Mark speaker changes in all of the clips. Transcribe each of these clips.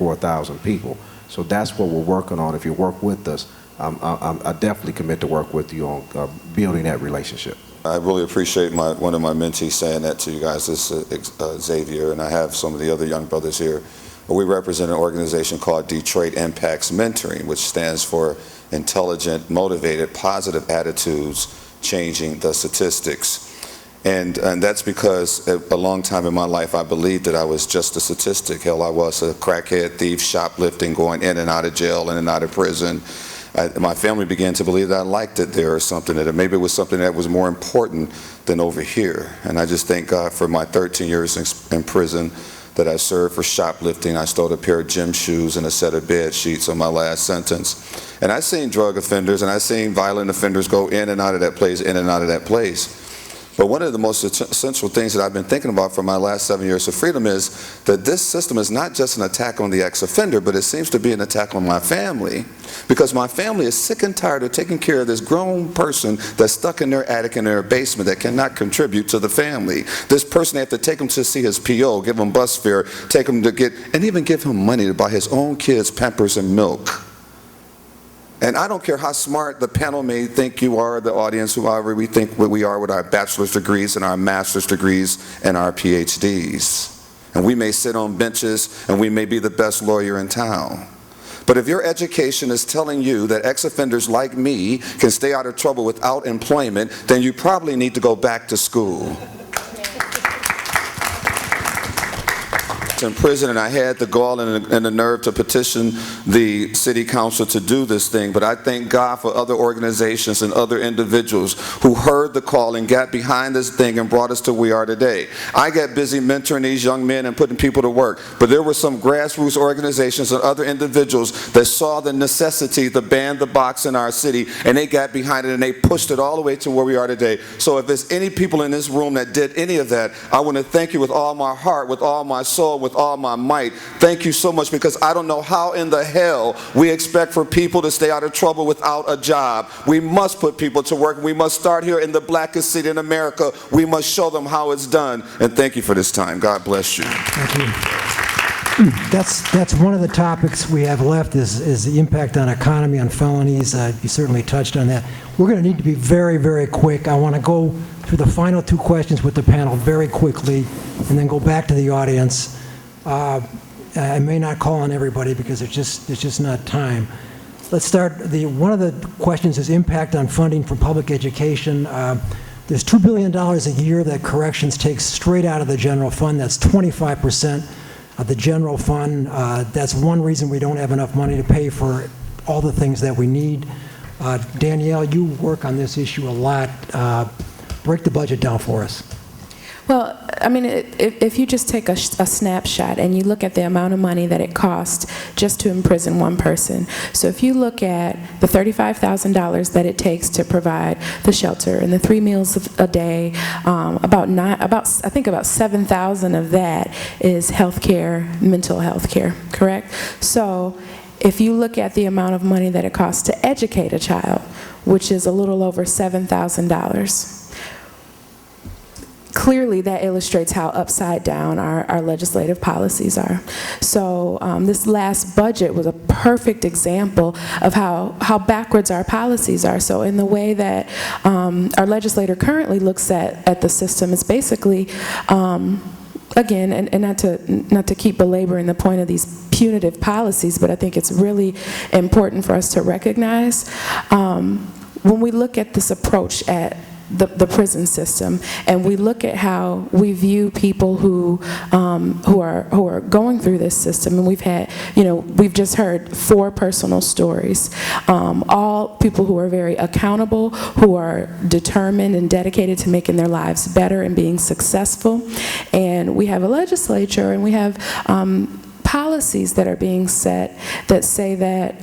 Speaker 1: 4,000 people. So that's what we're working on. If you work with us, I definitely commit to work with you on building that relationship.
Speaker 2: I really appreciate one of my mentees saying that to you guys. This is Xavier, and I have some of the other young brothers here. We represent an organization called Detroit Impacts Mentoring, which stands for Intelligent, Motivated, Positive Attitudes Changing the Statistics. And that's because a long time in my life I believed that I was just a statistic. Hell, I was a crackhead, thief, shoplifting, going in and out of jail, in and out of prison. My family began to believe that I liked it there or something, that maybe it was something that was more important than over here. And I just thank God for my 13 years in prison that I served for shoplifting. I stole a pair of gym shoes and a set of bed sheets on my last sentence. And I've seen drug offenders and I've seen violent offenders go in and out of that place, in and out of that place. But one of the most essential things that I've been thinking about for my last 7 years of freedom is that this system is not just an attack on the ex-offender, but it seems to be an attack on my family, because my family is sick and tired of taking care of this grown person that's stuck in their attic in their basement that cannot contribute to the family. This person, they have to take him to see his PO, give him bus fare, take him to get, and even give him money to buy his own kids Pampers and milk. And I don't care how smart the panel may think you are, the audience, whoever we think we are with our bachelor's degrees and our master's degrees and our PhDs. And we may sit on benches and we may be the best lawyer in town. But if your education is telling you that ex-offenders like me can stay out of trouble without employment, then you probably need to go back to school. In prison, and I had the gall and the nerve to petition the city council to do this thing, but I thank God for other organizations and other individuals who heard the call and got behind this thing and brought us to where we are today. I got busy mentoring these young men and putting people to work, but there were some grassroots organizations and other individuals that saw the necessity to ban the box in our city, and they got behind it and they pushed it all the way to where we are today. So if there's any people in this room that did any of that, I want to thank you with all my heart, with all my soul, with all my might. Thank you so much, because I don't know how in the hell we expect for people to stay out of trouble without a job. We must put people to work. We must start here in the blackest city in America. We must show them how it's done. And thank you for this time. God bless you.
Speaker 3: Thank you. That's one of the topics we have left is the impact on economy, on felonies. You certainly touched on that. We're going to need to be very, very quick. I want to go through the final two questions with the panel very quickly and then go back to the audience. I may not call on everybody because there's just not time. Let's start. One of the questions is impact on funding for public education. There's $2 billion a year that corrections takes straight out of the general fund. That's 25% of the general fund. That's one reason we don't have enough money to pay for all the things that we need. Danielle, you work on this issue a lot. Break the budget down for us.
Speaker 4: Well, I mean, if you just take a snapshot and you look at the amount of money that it costs just to imprison one person. So if you look at the $35,000 that it takes to provide the shelter and the 3 meals a day, I think about 7,000 of that is health care, mental health care, correct? So if you look at the amount of money that it costs to educate a child, which is a little over $7,000, clearly that illustrates how upside down our legislative policies are. So this last budget was a perfect example of how backwards our policies are. So in the way that our legislator currently looks at the system, it's basically, again, and not to keep belaboring the point of these punitive policies, but I think it's really important for us to recognize when we look at this approach at the prison system, and we look at how we view people who are going through this system, and we've just heard 4 personal stories, all people who are very accountable, who are determined and dedicated to making their lives better and being successful. And we have a legislature and we have policies that are being set that say that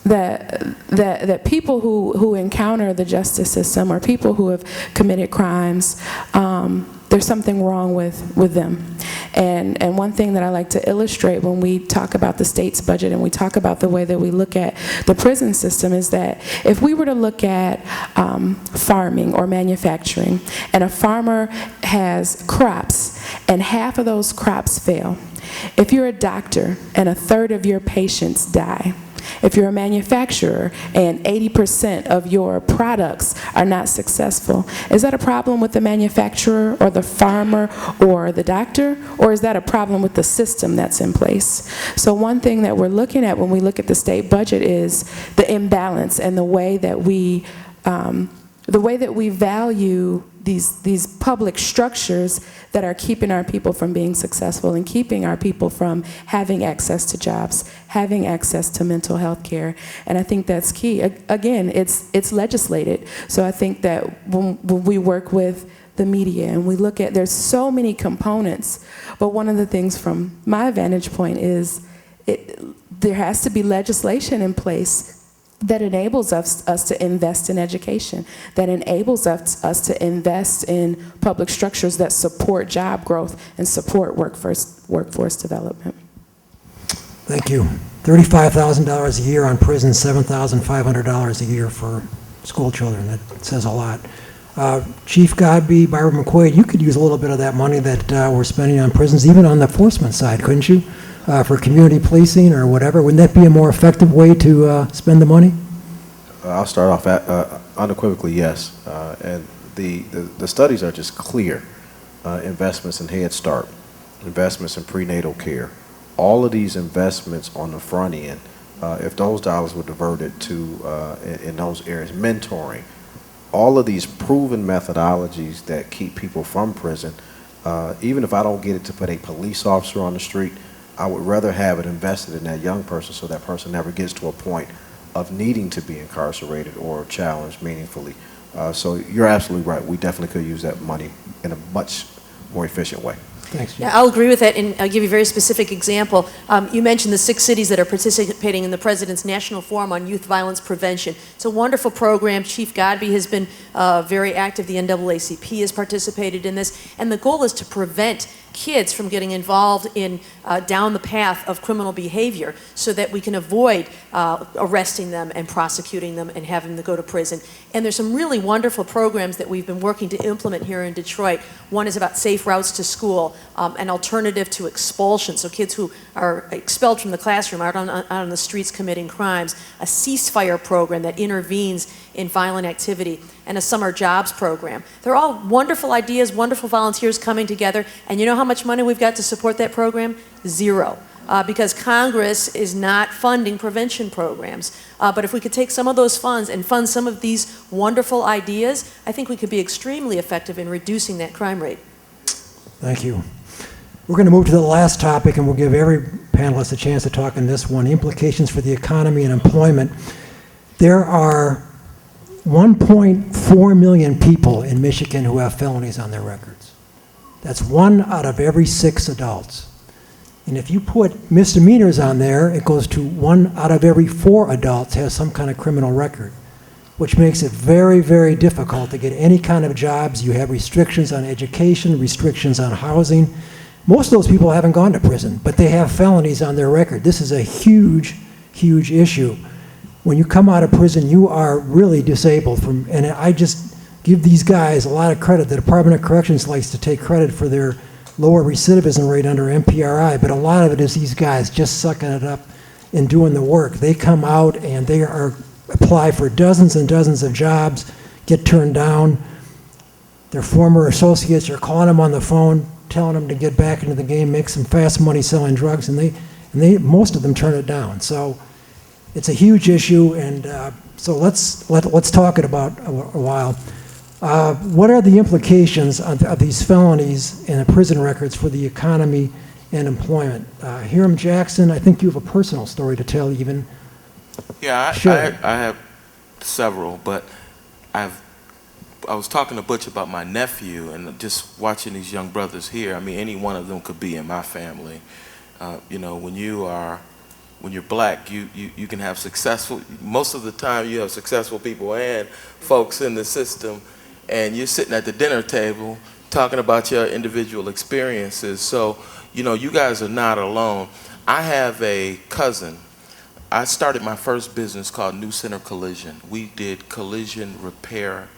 Speaker 4: that people who encounter the justice system or people who have committed crimes, there's something wrong with them. And one thing that I like to illustrate when we talk about the state's budget and we talk about the way that we look at the prison system is that if we were to look at farming or manufacturing, and a farmer has crops and half of those crops fail, If you're a doctor and a third of your patients die, if you're a manufacturer and 80% of your products are not successful, is that a problem with the manufacturer or the farmer or the doctor, or is that a problem with the system that's in place? So one thing that we're looking at when we look at the state budget is the imbalance and the way that we value these public structures that are keeping our people from being successful and keeping our people from having access to jobs, having access to mental health care. And I think that's key. Again, it's legislated. So I think that when we work with the media and we look at, there's so many components, but one of the things from my vantage point is there has to be legislation in place that enables us to invest in education, that enables us to invest in public structures that support job growth and support workforce development.
Speaker 3: Thank you. $35,000 a year on prison, $7,500 a year for school children. That says a lot. Chief Godbee, Barbara McQuade, you could use a little bit of that money that we're spending on prisons, even on the enforcement side, couldn't you? For community policing or whatever. Wouldn't that be a more effective way to spend the money?
Speaker 1: I'll start off unequivocally, yes. And the studies are just clear. Investments in Head Start, investments in prenatal care, all of these investments on the front end, if those dollars were diverted to, in those areas, mentoring, all of these proven methodologies that keep people from prison, even if I don't get it to put a police officer on the street, I would rather have it invested in that young person so that person never gets to a point of needing to be incarcerated or challenged meaningfully. So you're absolutely right. We definitely could use that money in a much more efficient way.
Speaker 3: Thanks, Jim.
Speaker 5: Yeah, I'll agree with that, and I'll give you a very specific example. You mentioned the 6 cities that are participating in the President's National Forum on Youth Violence Prevention. It's a wonderful program. Chief Godbee has been very active. The NAACP has participated in this, and the goal is to prevent kids from getting involved in down the path of criminal behavior so that we can avoid arresting them and prosecuting them and having them to go to prison. And there's some really wonderful programs that we've been working to implement here in Detroit. One is about safe routes to school, an alternative to expulsion, so kids who are expelled from the classroom out on the streets committing crimes, a ceasefire program that intervenes in violent activity, and a summer jobs program. They're all wonderful ideas, wonderful volunteers coming together, and you know how much money we've got to support that program? Zero. Because Congress is not funding prevention programs. But if we could take some of those funds and fund some of these wonderful ideas, I think we could be extremely effective in reducing that crime rate.
Speaker 3: Thank you. We're going to move to the last topic, and we'll give every panelist a chance to talk on this one, implications for the economy and employment. There are 1.4 million people in Michigan who have felonies on their records. That's 1 out of every 6 adults. And if you put misdemeanors on there, it goes to 1 out of every 4 adults has some kind of criminal record, which makes it very, very difficult to get any kind of jobs. You have restrictions on education, restrictions on housing. Most of those people haven't gone to prison, but they have felonies on their record. This is a huge, huge issue. When you come out of prison, you are really disabled from, and I just give these guys a lot of credit. The Department of Corrections likes to take credit for their lower recidivism rate under MPRI, but a lot of it is these guys just sucking it up and doing the work. They come out and they apply for dozens and dozens of jobs, get turned down. Their former associates are calling them on the phone, telling them to get back into the game, make some fast money selling drugs, and most of them turn it down. So it's a huge issue, and so let's talk it about a while. What are the implications of these felonies and the prison records for the economy and employment? Hiram Jackson, I think you have a personal story to tell even.
Speaker 6: Yeah, I have several, but I was talking to Butch about my nephew and just watching these young brothers here. I mean, any one of them could be in my family. You know, when you're black, you can have successful, most of the time you have successful people and folks in the system, and you're sitting at the dinner table talking about your individual experiences. So, you know, you guys are not alone. I have a cousin. I started my first business called New Center Collision. We did collision repair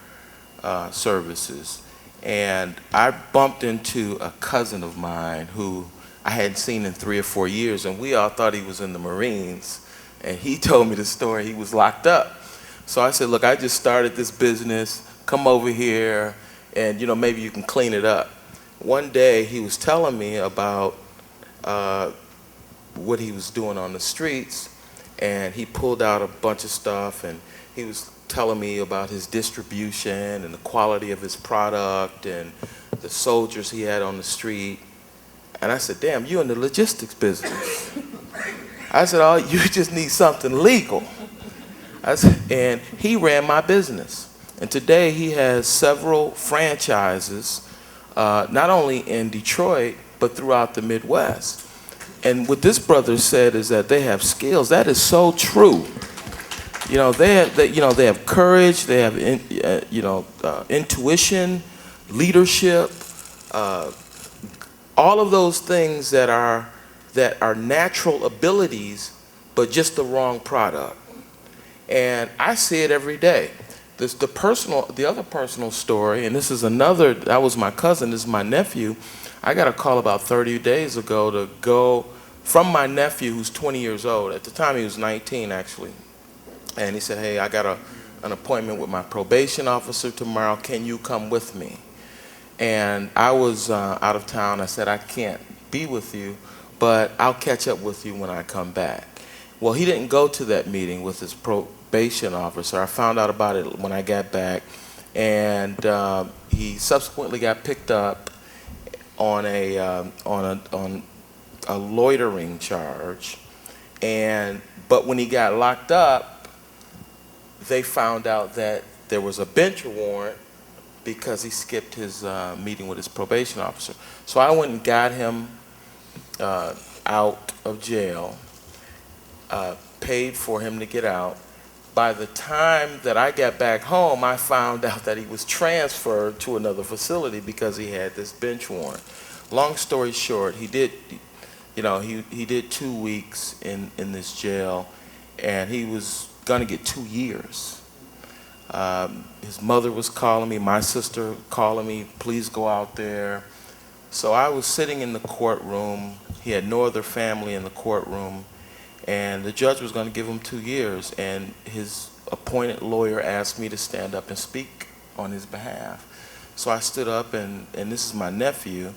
Speaker 6: services. And I bumped into a cousin of mine who I hadn't seen in 3 or 4 years, and we all thought he was in the Marines. And he told me the story, he was locked up. So I said, look, I just started this business, come over here, and maybe you can clean it up. One day he was telling me about what he was doing on the streets, and he pulled out a bunch of stuff, and he was telling me about his distribution and the quality of his product and the soldiers he had on the street. And I said, damn, you in the logistics business. I said, oh, you just need something legal. I said, and he ran my business. And today he has several franchises, not only in Detroit, but throughout the Midwest. And what this brother said is that they have skills. That is so true. They have courage, they have intuition, leadership, all of those things that are natural abilities, but just the wrong product. And I see it every day. The other personal story, and this is another, that was my cousin, this is my nephew. I got a call about 30 days ago to go from my nephew who's 20 years old. At the time he was 19 actually. And he said, hey, I got an appointment with my probation officer tomorrow. Can you come with me? And I was out of town. I said, I can't be with you, but I'll catch up with you when I come back. Well, he didn't go to that meeting with his probation officer. I found out about it when I got back. And he subsequently got picked up on a loitering charge. But when he got locked up, they found out that there was a bench warrant because he skipped his meeting with his probation officer. So I went and got him out of jail, paid for him to get out. By the time that I got back home, I found out that he was transferred to another facility because he had this bench warrant. Long story short, he did 2 weeks in this jail, and he was gonna get 2 years. His mother was calling me, my sister calling me, please go out there. So I was sitting in the courtroom. He had no other family in the courtroom, and the judge was gonna give him 2 years, and his appointed lawyer asked me to stand up and speak on his behalf. So I stood up, and this is my nephew.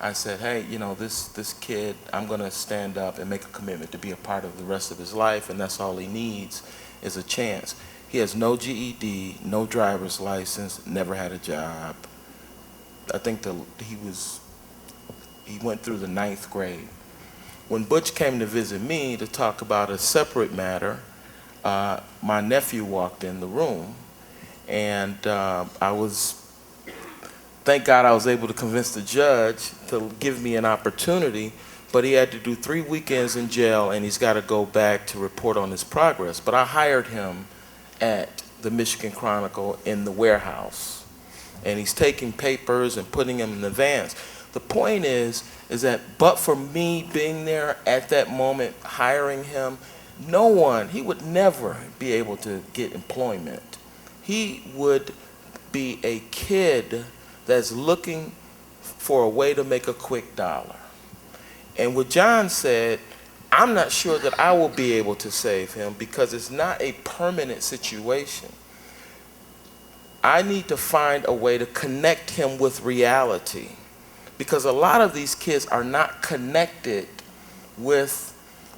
Speaker 6: I said, hey, this kid, I'm gonna stand up and make a commitment to be a part of the rest of his life, and that's all he needs is a chance. He has no GED, no driver's license, never had a job. I think he went through the 9th grade. When Butch came to visit me to talk about a separate matter, my nephew walked in the room, and thank God I was able to convince the judge to give me an opportunity, but he had to do 3 weekends in jail, and he's got to go back to report on his progress. But I hired him at the Michigan Chronicle in the warehouse, and he's taking papers and putting them in the vans. The point is that but for me being there at that moment, hiring him, he would never be able to get employment. He would be a kid that's looking for a way to make a quick dollar. And what John said, I'm not sure that I will be able to save him because it's not a permanent situation. I need to find a way to connect him with reality, because a lot of these kids are not connected with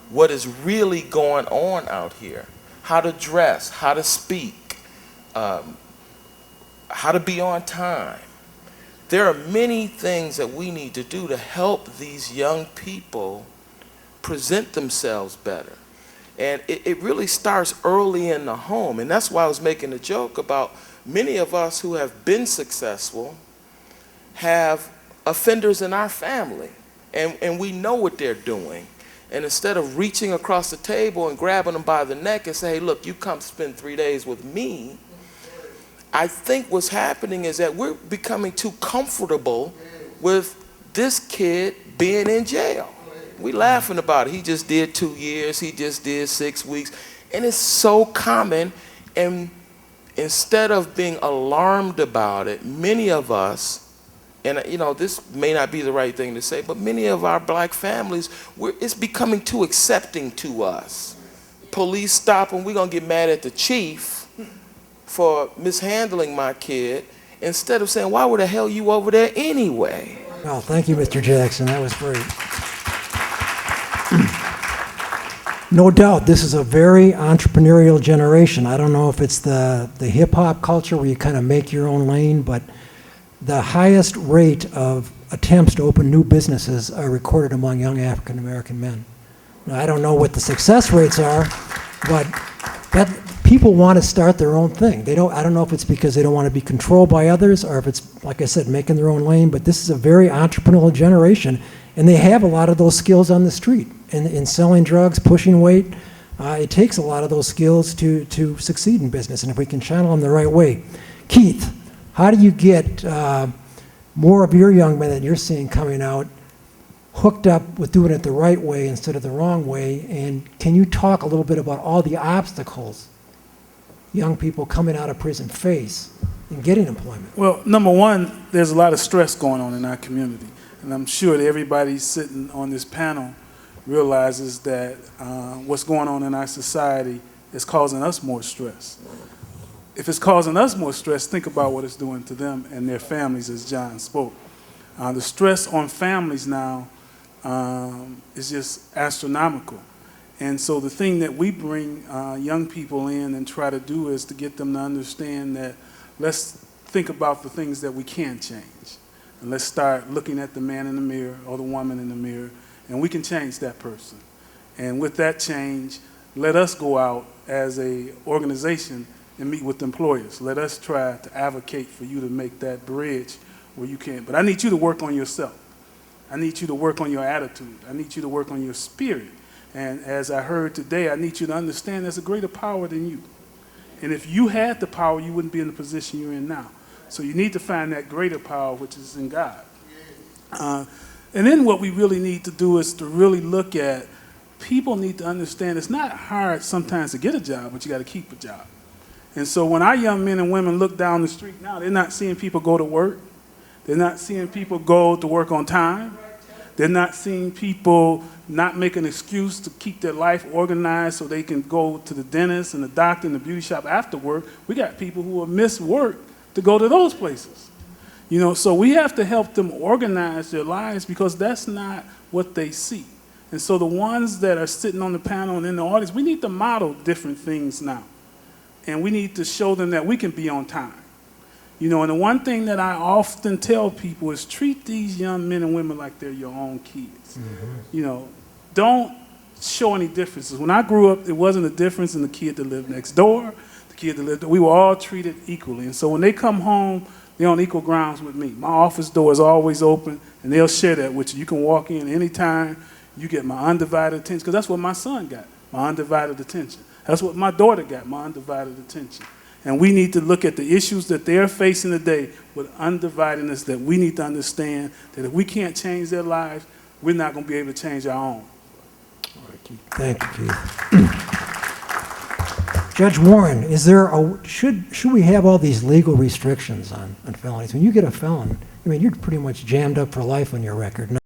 Speaker 6: what is really going on out here. How to dress, how to speak, how to be on time. There are many things that we need to do to help these young people present themselves better. And it really starts early in the home. And that's why I was making a joke about many of us who have been successful have offenders in our family. And we know what they're doing. And instead of reaching across the table and grabbing them by the neck and say, hey, look, you come spend 3 days with me, I think what's happening is that we're becoming too comfortable with this kid being in jail. We laughing about it. He just did 2 years. He just did 6 weeks. And it's so common. And instead of being alarmed about it, many of us and this may not be the right thing to say, but many of our black families, it's becoming too accepting to us. Police stop and we're going to get mad at the chief for mishandling my kid, instead of saying, why the hell you over there anyway?
Speaker 3: Well, thank you, Mr. Jackson. That was great. No doubt, this is a very entrepreneurial generation. I don't know if it's the hip-hop culture where you kind of make your own lane, but the highest rate of attempts to open new businesses are recorded among young African-American men. Now, I don't know what the success rates are, but people want to start their own thing. I don't know if it's because they don't want to be controlled by others, or if it's, like I said, making their own lane, but this is a very entrepreneurial generation, and they have a lot of those skills on the street. In selling drugs, pushing weight, it takes a lot of those skills to succeed in business, and if we can channel them the right way. Keith, how do you get more of your young men that you're seeing coming out hooked up with doing it the right way instead of the wrong way, and can you talk a little bit about all the obstacles young people coming out of prison face in getting employment?
Speaker 7: Well, number one, there's a lot of stress going on in our community, and I'm sure that everybody sitting on this panel realizes that what's going on in our society is causing us more stress. If it's causing us more stress, think about what it's doing to them and their families, as John spoke. The stress on families now is just astronomical. And so the thing that we bring young people in and try to do is to get them to understand that let's think about the things that we can change. And let's start looking at the man in the mirror or the woman in the mirror, and we can change that person. And with that change, let us go out as an organization and meet with employers. Let us try to advocate for you to make that bridge where you can. But I need you to work on yourself. I need you to work on your attitude. I need you to work on your spirit. And as I heard today, I need you to understand there's a greater power than you. And if you had the power, you wouldn't be in the position you're in now. So you need to find that greater power, which is in God. And then what we really need to do is to really look at, people need to understand it's not hard sometimes to get a job, but you got to keep a job. And so when our young men and women look down the street now, they're not seeing people go to work. They're not seeing people go to work on time. They're not seeing people not make an excuse to keep their life organized so they can go to the dentist and the doctor and the beauty shop after work. We got people who will miss work to go to those places. So we have to help them organize their lives because that's not what they see. And so the ones that are sitting on the panel and in the audience, we need to model different things now. And we need to show them that we can be on time. And the one thing that I often tell people is treat these young men and women like they're your own kids. Mm-hmm. Don't show any differences. When I grew up, it wasn't a difference in the kid that lived next door, the kid that lived, we were all treated equally. And so when they come home, they're on equal grounds with me. My office door is always open, and they'll share that with you. You can walk in anytime. You get my undivided attention, because that's what my son got, my undivided attention. That's what my daughter got, my undivided attention. And we need to look at the issues that they're facing today with undividedness, that we need to understand that if we can't change their lives, we're not going to be able to change our own.
Speaker 3: All right, Keith. Thank you, Keith. Judge Warren, should we have all these legal restrictions on felonies? When you get a felon, you're pretty much jammed up for life on your record.